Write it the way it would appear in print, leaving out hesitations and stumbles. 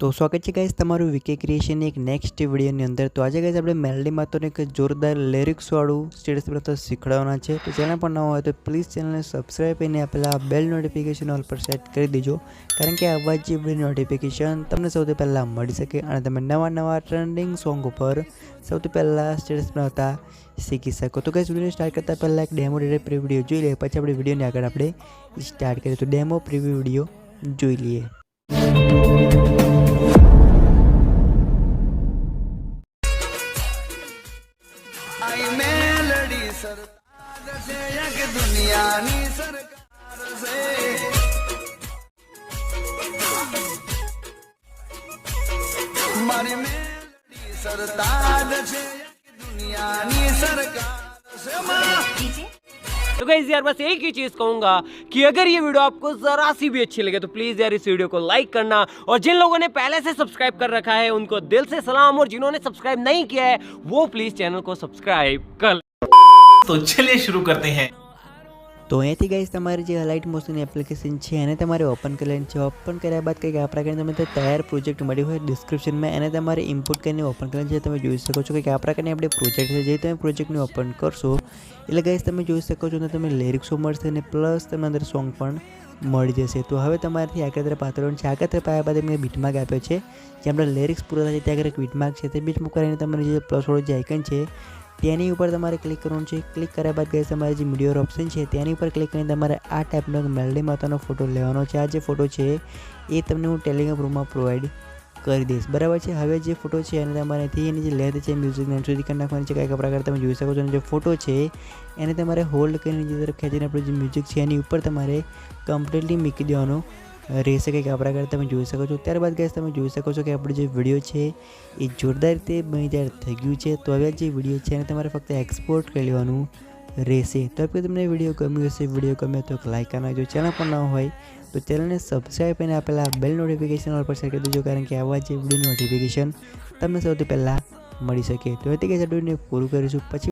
तो स्वागत है गाइस તમારું વીકે ક્રિએશન એક નેક્સ્ટ વિડિયોની અંદર। તો આજે ગાइस આપણે મેલડી માતોને એક જોરદાર લિરિક્સ વાળું સ્ટેટસ પર તો શીખડાવવાના છે। તો ચેનલ પર ન હોય તો પ્લીઝ ચેનલને સબસ્ક્રાઇબ કરીને આપેલા બેલ નોટિફિકેશન ઓલ પર સેટ કરી દેજો, કારણ કે આવા જ વિડિયો નોટિફિકેશન તમને સૌથી પહેલા મળી શકે અને તમે નવા ટ્રેન્ડિંગ સોંગ ઉપર સૌથી પહેલા સ્ટેટસ બનાવતા શીખી શકો। તો ગાइस વિડિયો સ્ટાર્ટ કરતા પહેલા એક ડેમો ડિરેક્ટ પ્રી વિડિયો જોઈ લઈએ, પછી આપણે વિડિયોને આગળ આપણે સ્ટાર્ટ કરીએ। તો ડેમો પ્રીવ્યુ વિડિયો જોઈ લઈએ। आई मेलडी सरताज से यक दुनियानी सरकार से मारी मेलडी सरताज से यक दुनियानी सरकार से मां। तो गाइस यार बस एक ही चीज कहूंगा कि अगर ये वीडियो आपको जरा सी भी अच्छी लगे तो प्लीज यार इस वीडियो को लाइक करना, और जिन लोगों ने पहले से सब्सक्राइब कर रखा है उनको दिल से सलाम, और जिन्होंने सब्सक्राइब नहीं किया है वो प्लीज चैनल को सब्सक्राइब कर। तो चलिए शुरू करते हैं। तो અહીંયાથી ગાइस તમારી જે લાઇટ મોશનની એપ્લિકેશન છે એને તમારે ઓપન કરી લેવાની છે। ઓપન કર્યા બાદ કંઈક આ પ્રકારની તમને તૈયાર પ્રોજેક્ટ મળી હોય ડિસ્ક્રિપ્શનમાં, એને તમારે ઇમ્પોર્ટ કરીને ઓપન કરવાની છે। તમે જોઈ શકો છો કે આ પ્રકારની આપણે પ્રોજેક્ટ છે, જે તમે પ્રોજેક્ટને ઓપન કરશો એટલે ગાइस તમે જોઈ શકો છો કે તમે લિરિક્સો મળશે અને પ્લસ તમને અંદર સોંગ પણ મળી જશે। તો હવે તમારાથી આગળ તરફ પાતળવાનું છે। આગળ તરફ આવ્યા બાદ મેં બીટમાર્ક આપ્યો છે, જે આપણા લિરિક્સ પૂરા થાય છે ત્યાં આગળ એક બીટમાર્ક છે, તે બીટમાર્ક કરીને તમારે જે પ્લસવાળો જે આઇકન છે તેની ઉપર તમારે ક્લિક કરવાનું છે। ક્લિક કર્યા બાદ ગાइस તમારે જે મીડિયોર ઓપ્શન છે તેની ઉપર ક્લિક કરીને તમારે આ ટાઈપનો મેલડી માતાનો ફોટો લેવાનો છે। આ જે ફોટો છે એ તમને હું ટેલિગ્રામ ગ્રુપમાં પ્રોવાઈડ કરી દઈશ, બરાબર છે। હવે જે ફોટો છે એને તમારે એની જે લેન્થ છે મ્યુઝિકની એન્ડ સુધી કરી નાખવાની છે। કયા પ્રકાર તમે જોઈ શકો છો, અને જે ફોટો છે એને તમારે હોલ્ડ કરીને જે તરફ ખેંચીને આપણું જે મ્યુઝિક છે એની ઉપર તમારે કમ્પ્લીટલી મૂકી દેવાનું રહેશે। કંઈક આ પ્રકાર તમે જોઈ શકો છો। ત્યારબાદ ગાइस તમે જોઈ શકો છો કે આપણો જે વિડીયો છે એ જોરદાર રીતે બની તૈયાર થઈ ગયું છે। તો હવે જે વિડીયો છે એને તમારે ફક્ત એક્સપોર્ટ કરી લેવાનું રહેશે। તો હવે તમને વિડીયો ગમ્યો હશે, વિડીયો ગમે તો લાઈક કરી નાખજો, ચેનલ પર ન હોય તો ચેનલને સબસ્ક્રાઈબ કરીને આપેલા બેલ નોટિફિકેશન ઓલ પર સેટ કરી દેજો, કારણ કે આવા જે વિડીયો નોટિફિકેશન તમને સૌથી પહેલાં મળી શકે। તો એથી ગાइस આ વિડીયોને પૂરું કરીશું, પછી